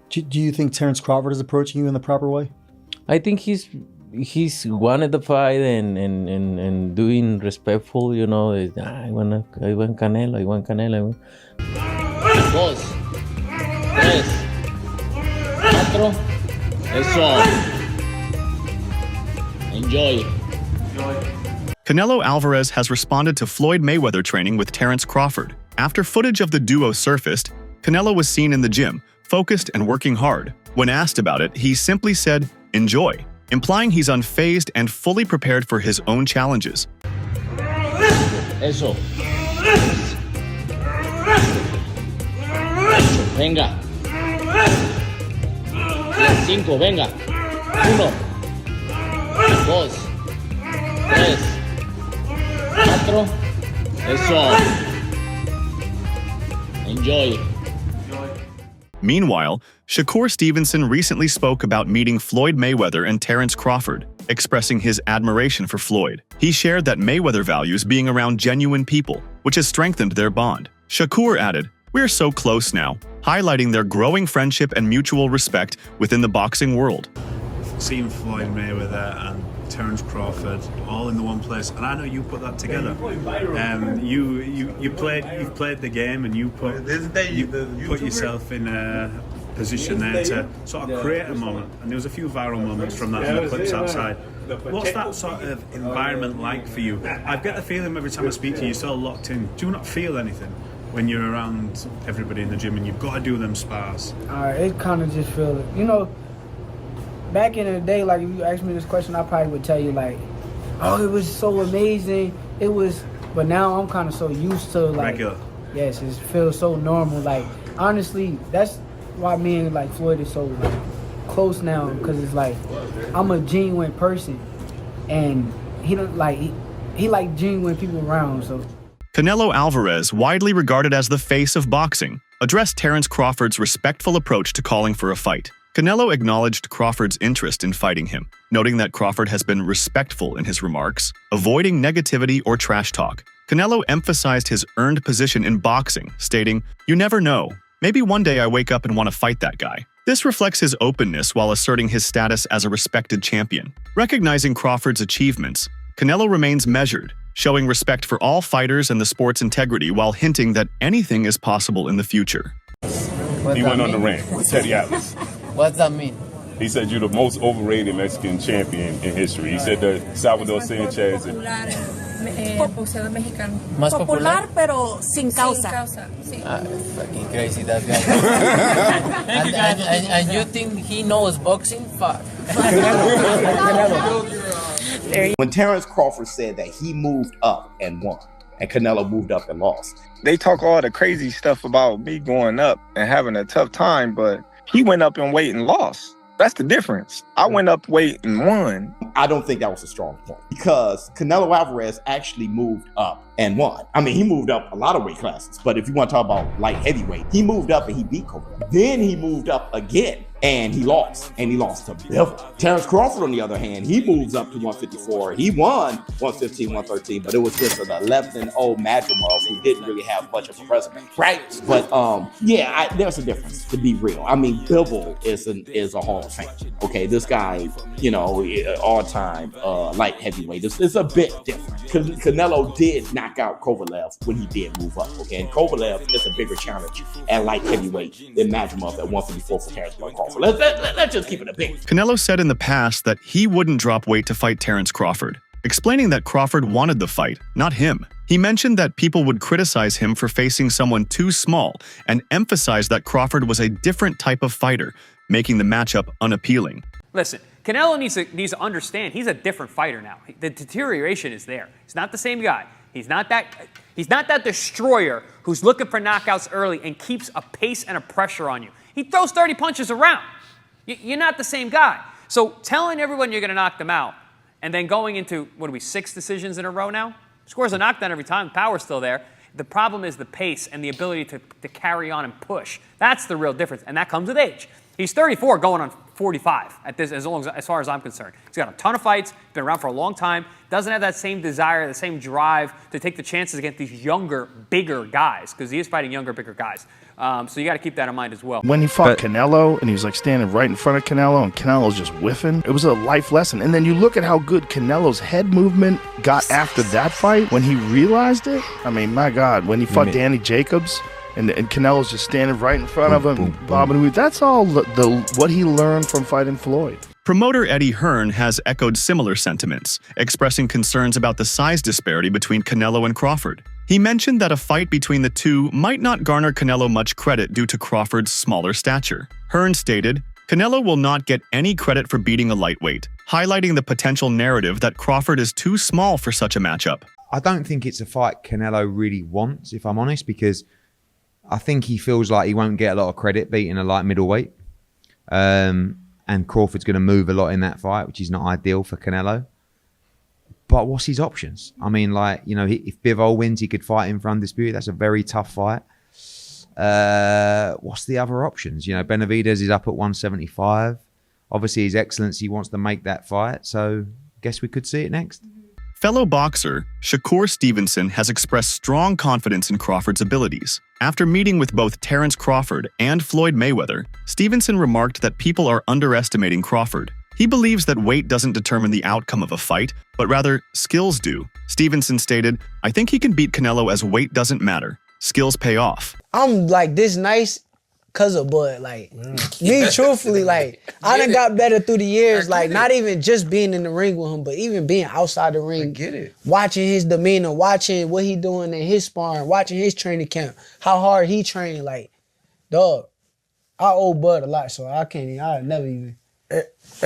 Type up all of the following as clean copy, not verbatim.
Do you think Terence Crawford is approaching you in the proper way? I think he's wanted the fight and doing respectful, you know. I want Canelo. 2, 3, 4. Eso. Enjoy. Canelo Alvarez has responded to Floyd Mayweather training with Terence Crawford. After footage of the duo surfaced, Canelo was seen in the gym, focused and working hard. When asked about it, he simply said, "Enjoy," implying he's unfazed and fully prepared for his own challenges. Eso. Venga. 5, venga. 1, 2, 3, 4. Eso. Enjoy. Meanwhile, Shakur Stevenson recently spoke about meeting Floyd Mayweather and Terence Crawford, expressing his admiration for Floyd. He shared that Mayweather values being around genuine people, which has strengthened their bond. Shakur added, "We're so close now," highlighting their growing friendship and mutual respect within the boxing world. Seeing Floyd Mayweather and Terence Crawford all in the one place, and I know you put that together. You've played the game, and you put yourself in a position there to sort of create a moment. And there was a few viral moments from that in the clips outside. What's that sort of environment like for you? I get the feeling every time I speak to you, you're so locked in. Do you not feel anything when you're around everybody in the gym and you've got to do them spars? It kind of just feels, you know. Back in the day, like, if you asked me this question, I probably would tell you, like, oh, it was so amazing. It was, but now I'm kind of so used to, like, regular. Yes, it feels so normal. Like, honestly, that's why me and, like, Floyd is so, like, close now, because it's like, I'm a genuine person, and he don't, like, he like genuine people around, so. Canelo Alvarez, widely regarded as the face of boxing, addressed Terence Crawford's respectful approach to calling for a fight. Canelo acknowledged Crawford's interest in fighting him, noting that Crawford has been respectful in his remarks, avoiding negativity or trash talk. Canelo emphasized his earned position in boxing, stating, "You never know. Maybe one day I wake up and want to fight that guy." This reflects his openness while asserting his status as a respected champion. Recognizing Crawford's achievements, Canelo remains measured, showing respect for all fighters and the sport's integrity while hinting that anything is possible in the future. He went on the ring with Teddy Atlas. What's that mean? He said you're the most overrated Mexican champion in history. He said that Salvador Sanchez and boxeador mexicano. Más popular, pero sin causa. Sí. Fucking crazy, that guy. and you think he knows boxing? Fuck. When Terence Crawford said that he moved up and won, and Canelo moved up and lost. They talk all the crazy stuff about me going up and having a tough time, but he went up in weight and lost. That's the difference. I went up weight and won. I don't think that was a strong point because Canelo Alvarez actually moved up and won. I mean, he moved up a lot of weight classes, but if you want to talk about light heavyweight, he moved up and he beat Kobe. Then he moved up again and he lost to Bivol. Terence Crawford, on the other hand, he moves up to 154. He won 115, 113, but it was just an 11-0 Madrimov who didn't really have much of a resume, right? But there's a difference, to be real. I mean, Bivol is a Hall of Fame. Okay, this guy, you know, all-time light heavyweight. It's a bit different. Canelo did knock out Kovalev when he did move up. Okay, and Kovalev is a bigger challenge at light heavyweight than Madrimov at 154 for Terence Crawford. Let's just keep it a big. Canelo said in the past that he wouldn't drop weight to fight Terence Crawford, explaining that Crawford wanted the fight, not him. He mentioned that people would criticize him for facing someone too small and emphasized that Crawford was a different type of fighter, making the matchup unappealing. Listen, Canelo needs to understand he's a different fighter now. The deterioration is there. He's not the same guy. He's not that destroyer who's looking for knockouts early and keeps a pace and a pressure on you. He throws 30 punches around. You're not the same guy. So telling everyone you're going to knock them out and then going into, 6 decisions in a row now? Scores a knockdown every time. Power's still there. The problem is the pace and the ability to carry on and push. That's the real difference, and that comes with age. He's 34 going on 45 at this, as far as I'm concerned. He's got a ton of fights, been around for a long time, doesn't have that same desire, the same drive to take the chances against these younger, bigger guys, because he is fighting younger, bigger guys. So you got to keep that in mind as well. When he fought Canelo, and he was like standing right in front of Canelo, and Canelo's just whiffing, it was a life lesson. And then you look at how good Canelo's head movement got after that fight, when he realized it. I mean, my God, when he fought Danny Jacobs, and Canelo's just standing right in front of him, bobbing. That's all what he learned from fighting Floyd. Promoter Eddie Hearn has echoed similar sentiments, expressing concerns about the size disparity between Canelo and Crawford. He mentioned that a fight between the two might not garner Canelo much credit due to Crawford's smaller stature. Hearn stated, Canelo will not get any credit for beating a lightweight, highlighting the potential narrative that Crawford is too small for such a matchup. I don't think it's a fight Canelo really wants, if I'm honest, because I think he feels like he won't get a lot of credit beating a light middleweight. And Crawford's going to move a lot in that fight, which is not ideal for Canelo. But what's his options? I mean, like, you know, if Bivol wins, he could fight him for undisputed. That's a very tough fight. What's the other options? You know, Benavidez is up at 175. Obviously, His Excellency wants to make that fight. So I guess we could see it next. Fellow boxer Shakur Stevenson has expressed strong confidence in Crawford's abilities. After meeting with both Terence Crawford and Floyd Mayweather, Stevenson remarked that people are underestimating Crawford. He believes that weight doesn't determine the outcome of a fight, but rather skills do. Stevenson stated, I think he can beat Canelo as weight doesn't matter. Skills pay off. I'm like this nice because of Bud. Like, me truthfully, like, I done got better through the years. Like, not even just being in the ring with him, but even being outside the ring. Watching his demeanor, watching what he doing in his sparring, watching his training camp, how hard he trained. Like, dog, I owe Bud a lot, so I'll never even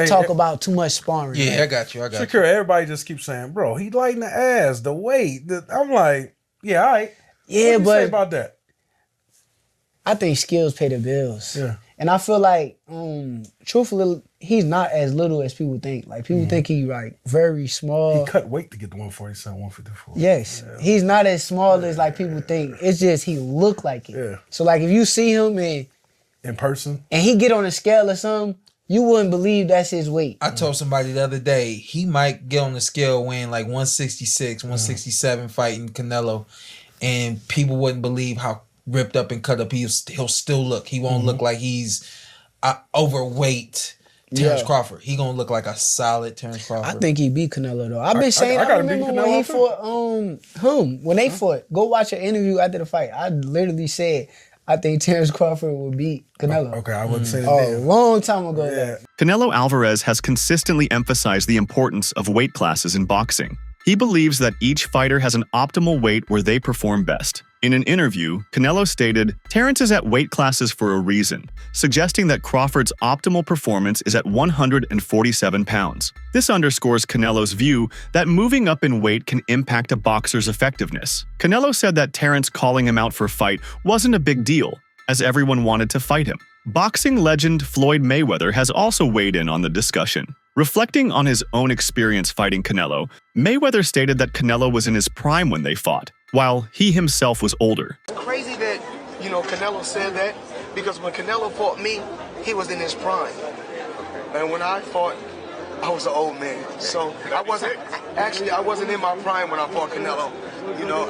talk about too much sparring. Yeah, I got you. Shakur, everybody just keeps saying, bro, he lighting the ass, the weight. I'm like, yeah, all right. Yeah, what do you but say about that? I think skills pay the bills. Yeah. And I feel like, truthfully, he's not as little as people think. Like, people think he like very small. He cut weight to get to 147, 154. Yes. Yeah. He's not as small as like people think. It's just he look like it. Yeah. So like if you see him in person and he get on a scale or something, you wouldn't believe that's his weight. I told somebody the other day, he might get on the scale weighing like 166, 167 fighting Canelo, and people wouldn't believe how ripped up and cut up he'll still look. He won't look like he's overweight Terence Crawford. He gonna look like a solid Terence Crawford. I think he beat Canelo though. I've been saying, I remember when he fought when they fought. Go watch an interview after the fight. I literally said I think Terence Crawford would beat Canelo. Okay, I wouldn't say that. A long time ago. Yeah. Canelo Alvarez has consistently emphasized the importance of weight classes in boxing. He believes that each fighter has an optimal weight where they perform best. In an interview, Canelo stated, Terence is at weight classes for a reason, suggesting that Crawford's optimal performance is at 147 pounds. This underscores Canelo's view that moving up in weight can impact a boxer's effectiveness. Canelo said that Terence calling him out for a fight wasn't a big deal, as everyone wanted to fight him. Boxing legend Floyd Mayweather has also weighed in on the discussion. Reflecting on his own experience fighting Canelo, Mayweather stated that Canelo was in his prime when they fought, while he himself was older. It's crazy that, Canelo said that, because when Canelo fought me, he was in his prime. And when I fought, I was an old man. So I wasn't in my prime when I fought Canelo.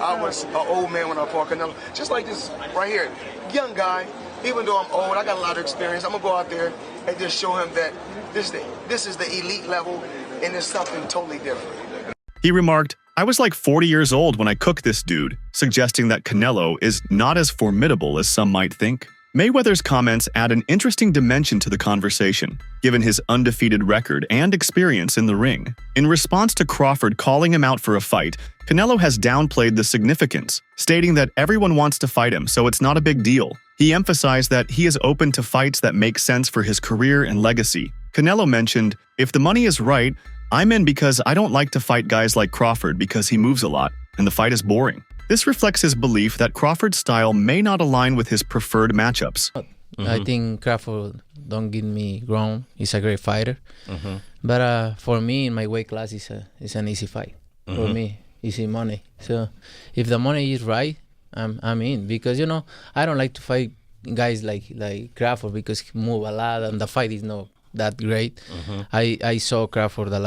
I was an old man when I fought Canelo. Just like this right here, young guy, even though I'm old, I got a lot of experience. I'm gonna go out there and just show him that this is the elite level and it's something totally different. He remarked, I was like 40 years old when I cooked this dude, suggesting that Canelo is not as formidable as some might think. Mayweather's comments add an interesting dimension to the conversation, given his undefeated record and experience in the ring. In response to Crawford calling him out for a fight, Canelo has downplayed the significance, stating that everyone wants to fight him, so it's not a big deal. He emphasized that he is open to fights that make sense for his career and legacy. Canelo mentioned, if the money is right, I'm in because I don't like to fight guys like Crawford because he moves a lot, and the fight is boring. This reflects his belief that Crawford's style may not align with his preferred matchups. I think Crawford don't get me wrong. He's a great fighter. But for me, in my weight class, it's an easy fight. For me, easy money. So if the money is right, I'm in. Because, I don't like to fight guys like Crawford because he move a lot and the fight is not that great. I saw Crawford the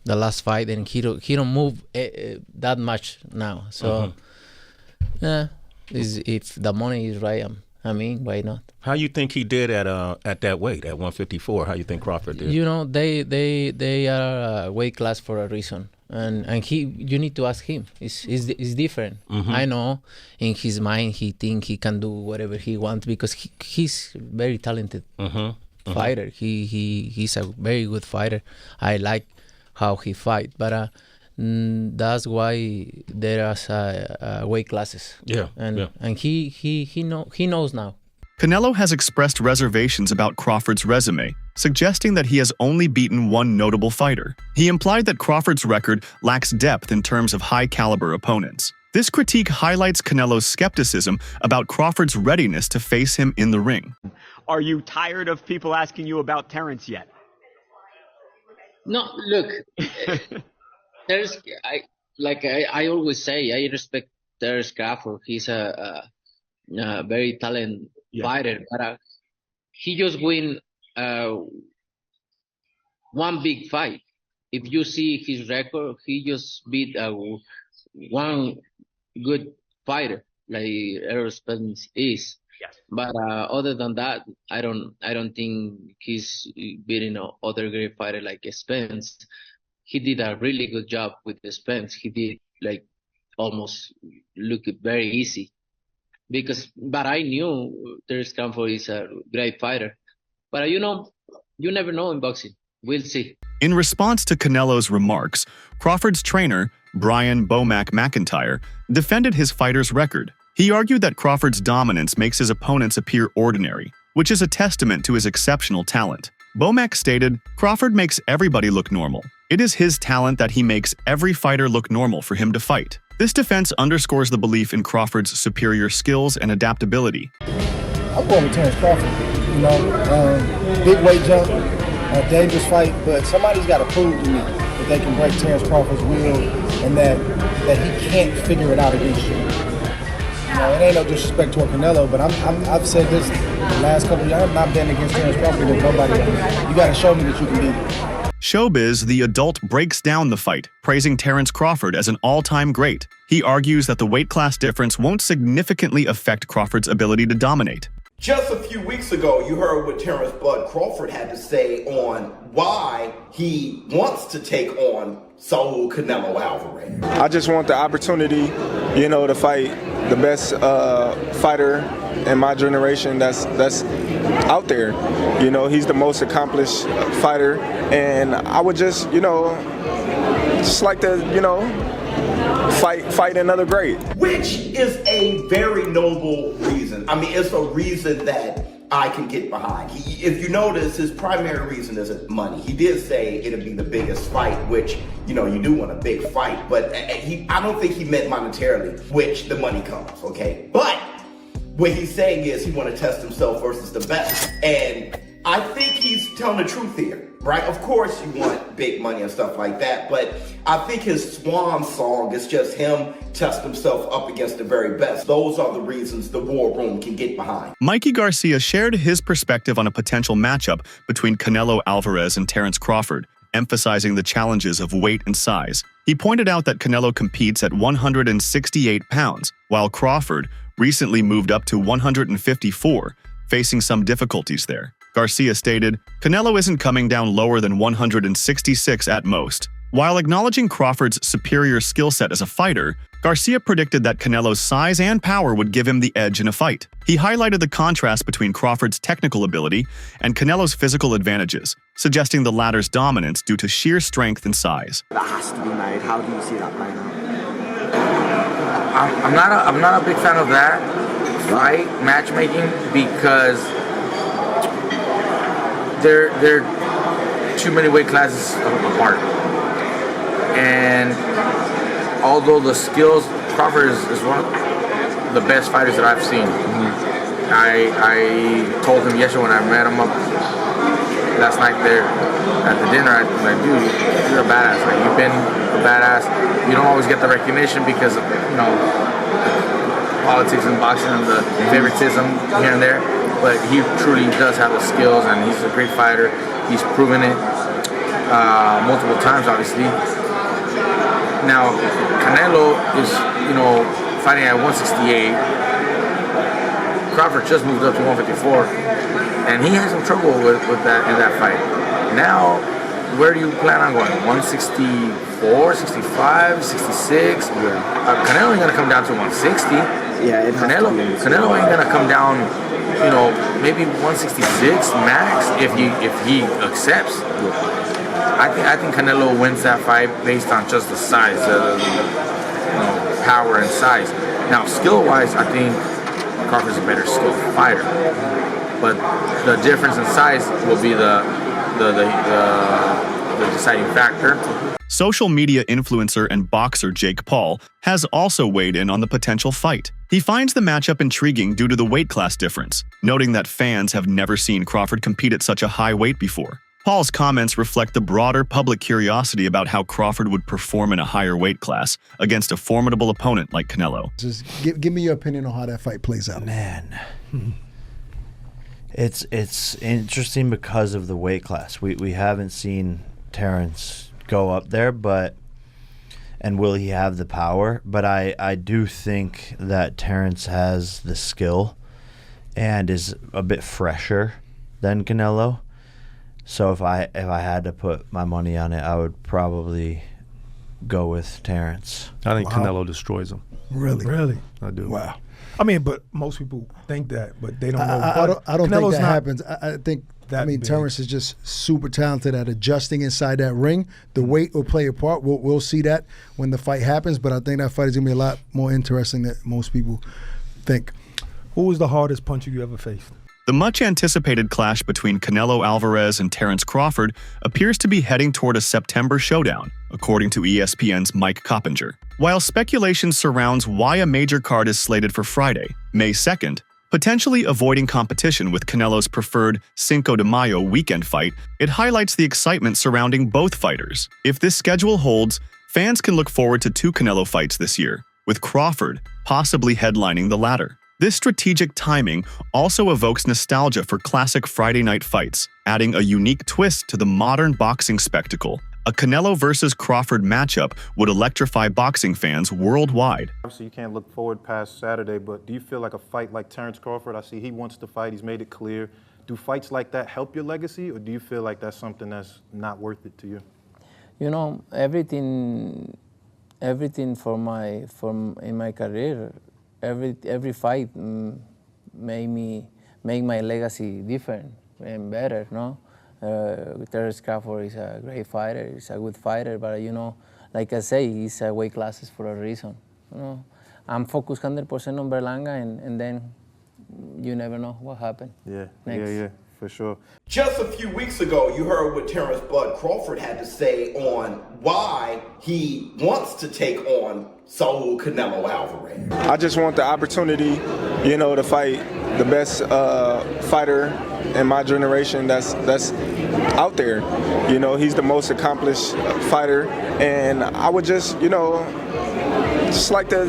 last fight, and he don't move that much now. So if the money is right, I mean, why not? How you think he did at that weight, at 154? How you think Crawford did? You know, they are a weight class for a reason, and you need to ask him. It's different. I know in his mind he think he can do whatever he wants because he's very talented fighter. He's a very good fighter. I like how he fight, but that's why there are weight classes. And he knows now. Canelo has expressed reservations about Crawford's resume, suggesting that he has only beaten one notable fighter. He implied that Crawford's record lacks depth in terms of high-caliber opponents. This critique highlights Canelo's skepticism about Crawford's readiness to face him in the ring. Are you tired of people asking you about Terence yet? No, look, I always say, I respect Terence Crawford. He's a very talented fighter, but he just win one big fight. If you see his record, he just beat one good fighter like Errol Spence is. But other than that, I don't think he's beating other great fighter like Spence. He did a really good job with Spence. He did almost look very easy. But I knew Terence Crawford is a great fighter. But you never know in boxing. We'll see. In response to Canelo's remarks, Crawford's trainer, Brian Bomac McIntyre, defended his fighter's record. He argued that Crawford's dominance makes his opponents appear ordinary, which is a testament to his exceptional talent. Bomac stated, "Crawford makes everybody look normal. It is his talent that he makes every fighter look normal for him to fight." This defense underscores the belief in Crawford's superior skills and adaptability. I'm going with Terence Crawford. Big weight jump, a dangerous fight, but somebody's got to prove to me that they can break Terence Crawford's will and that he can't figure it out against you. It ain't no disrespect toward Canelo, but I've said this the last couple of years. I've not been against Terence Crawford against nobody else. You got to show me that you can beat him. Showbiz, the adult, breaks down the fight, praising Terence Crawford as an all-time great. He argues that the weight class difference won't significantly affect Crawford's ability to dominate. Just a few weeks ago, you heard what Terence Bud Crawford had to say on why he wants to take on Saul Canelo Alvarez. I just want the opportunity, to fight the best fighter in my generation that's out there. He's the most accomplished fighter, and I would just like to, fight another great. Which is a very noble reason. I mean, it's a reason that I can get behind. If you notice, his primary reason isn't money. He did say it'll be the biggest fight, which, you do want a big fight, but I don't think he meant monetarily, which the money comes, okay? But what he's saying is he want to test himself versus the best. And I think he's telling the truth here, right? Of course you want big money and stuff like that, but I think his swan song is just him test himself up against the very best. Those are the reasons the war room can get behind. Mikey Garcia shared his perspective on a potential matchup between Canelo Alvarez and Terence Crawford, emphasizing the challenges of weight and size. He pointed out that Canelo competes at 168 pounds, while Crawford recently moved up to 154, facing some difficulties there. Garcia stated, "Canelo isn't coming down lower than 166 at most." While acknowledging Crawford's superior skill set as a fighter, Garcia predicted that Canelo's size and power would give him the edge in a fight. He highlighted the contrast between Crawford's technical ability and Canelo's physical advantages, suggesting the latter's dominance due to sheer strength and size. That has to be made. How do you see that playing out? I'm not a big fan of that fight matchmaking because they're too many weight classes apart. And although the skills, Crawford is one of the best fighters that I've seen. I told him yesterday when I met him up last night there at the dinner, I was like, dude, you're a badass. Like, you've been a badass. You don't always get the recognition because of, the politics in boxing and the favoritism here and there. but he truly does have the skills, and he's a great fighter. He's proven it multiple times, obviously. Now, Canelo is, fighting at 168. Crawford just moved up to 154, and he had some trouble with that in that fight. Now, where do you plan on going? 164, 65, 66? Canelo ain't gonna come down to 160. Yeah, Canelo ain't gonna come down, maybe 166 max if he accepts. I think Canelo wins that fight based on just the size, power and size. Now, skill-wise, I think Crawford's a better skilled fighter, but the difference in size will be the deciding factor. Social media influencer and boxer Jake Paul has also weighed in on the potential fight. He finds the matchup intriguing due to the weight class difference, noting that fans have never seen Crawford compete at such a high weight before. Paul's comments reflect the broader public curiosity about how Crawford would perform in a higher weight class against a formidable opponent like Canelo. Just give me your opinion on how that fight plays out. Man, it's interesting because of the weight class. We haven't seen Terence go up there, and will he have the power? But I do think that Terence has the skill and is a bit fresher than Canelo. So if I had to put my money on it, I would probably go with Terence. I think Canelo destroys him. Really? I do. Wow. I mean, but most people think that, but they don't know. I don't think Canelo's that not happens. I think big. Terence is just super talented at adjusting inside that ring. The weight will play a part. We'll see that when the fight happens, but I think that fight is going to be a lot more interesting than most people think. Who was the hardest puncher you ever faced? The much-anticipated clash between Canelo Alvarez and Terence Crawford appears to be heading toward a September showdown, according to ESPN's Mike Coppinger. While speculation surrounds why a major card is slated for Friday, May 2nd, potentially avoiding competition with Canelo's preferred Cinco de Mayo weekend fight, it highlights the excitement surrounding both fighters. If this schedule holds, fans can look forward to 2 Canelo fights this year, with Crawford possibly headlining the latter. This strategic timing also evokes nostalgia for classic Friday night fights, adding a unique twist to the modern boxing spectacle. A Canelo versus Crawford matchup would electrify boxing fans worldwide. Obviously, you can't look forward past Saturday, but do you feel like a fight like Terence Crawford? I see he wants to fight. He's made it clear. Do fights like that help your legacy, or do you feel like that's something that's not worth it to you? Everything in my career, every fight make my legacy different and better, no? Terence Crawford is a great fighter, he's a good fighter, but like I say, he's weight classes for a reason. I'm focused 100% on Berlanga, and then you never know what happened. Yeah, for sure. Just a few weeks ago, you heard what Terence Bud Crawford had to say on why he wants to take on Saul Canelo Alvarez. I just want the opportunity, to fight the best fighter in my generation that's out there. He's the most accomplished fighter, and I would just like to,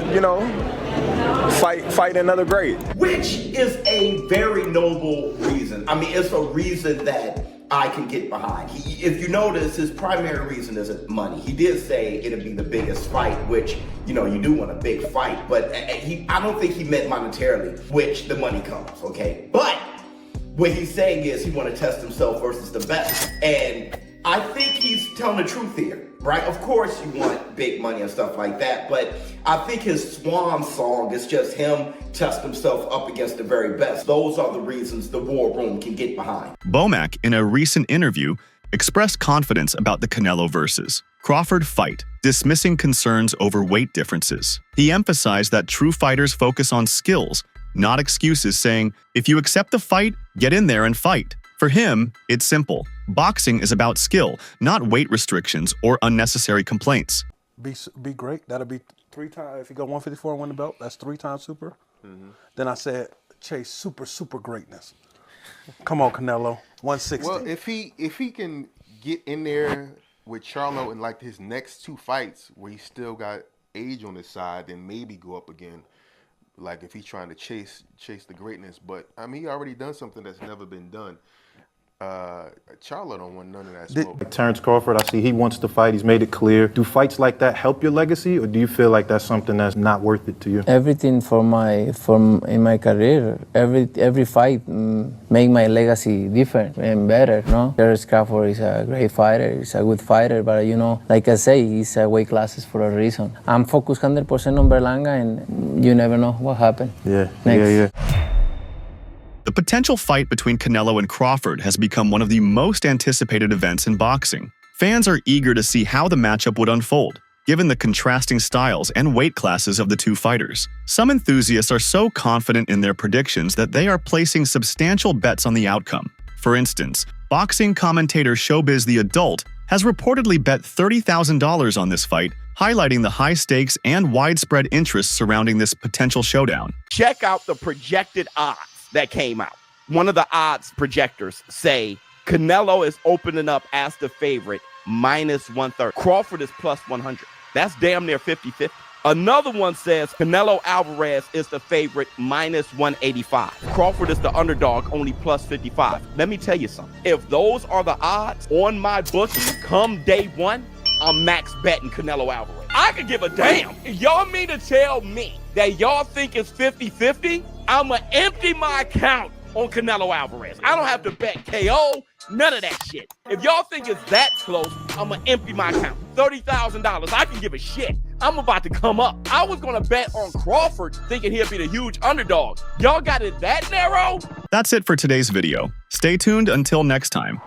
fight another great. Which is a very noble reason. I mean, it's a reason that I can get behind. If you notice, his primary reason isn't money. He did say it'd be the biggest fight, which, you do want a big fight, but I don't think he meant monetarily, which the money comes, okay? But what he's saying is he want to test himself versus the best. And I think he's telling the truth here, right? Of course you want big money and stuff like that, but I think his swan song is just him test himself up against the very best. Those are the reasons the war room can get behind. Bomac, in a recent interview, expressed confidence about the Canelo versus Crawford fight, dismissing concerns over weight differences. He emphasized that true fighters focus on skills, not excuses, saying, if you accept the fight, get in there and fight. For him, it's simple. Boxing is about skill, not weight restrictions or unnecessary complaints. Be great. That'll be 3 times. If you go 154 and win the belt, that's 3 times super. Then I said, chase super greatness. Come on, Canelo. 160. Well, if he can get in there with Charlo in like his next 2 fights where he still got age on his side, then maybe go up again like if he's trying to chase the greatness. But I mean, he already done something that's never been done. Charlo don't want none of that smoke. Terence Crawford, I see he wants to fight. He's made it clear. Do fights like that help your legacy, or do you feel like that's something that's not worth it to you? Everything in my career, every fight make my legacy different and better. No, Terence Crawford is a great fighter. He's a good fighter, but you know, like I say, he's weight classes for a reason. I'm focused 100% on Berlanga, and you never know what happened. Yeah, Next. yeah. The potential fight between Canelo and Crawford has become one of the most anticipated events in boxing. Fans are eager to see how the matchup would unfold, given the contrasting styles and weight classes of the two fighters. Some enthusiasts are so confident in their predictions that they are placing substantial bets on the outcome. For instance, boxing commentator Showbiz the Adult has reportedly bet $30,000 on this fight, highlighting the high stakes and widespread interest surrounding this potential showdown. Check out the projected odds that came out. One of the odds projectors say Canelo is opening up as the favorite -130. Crawford is +100. That's damn near 50-50. Another one says Canelo Alvarez is the favorite -185. Crawford is the underdog, only +55. Let me tell you something. If those are the odds on my bookie come day one, I'm max betting Canelo Alvarez. I could give a damn. If y'all mean to tell me that y'all think it's 50-50, I'ma empty my account on Canelo Alvarez. I don't have to bet KO, none of that shit. If y'all think it's that close, I'ma empty my account. $30,000, I can give a shit. I'm about to come up. I was gonna bet on Crawford thinking he'd be the huge underdog. Y'all got it that narrow? That's it for today's video. Stay tuned until next time.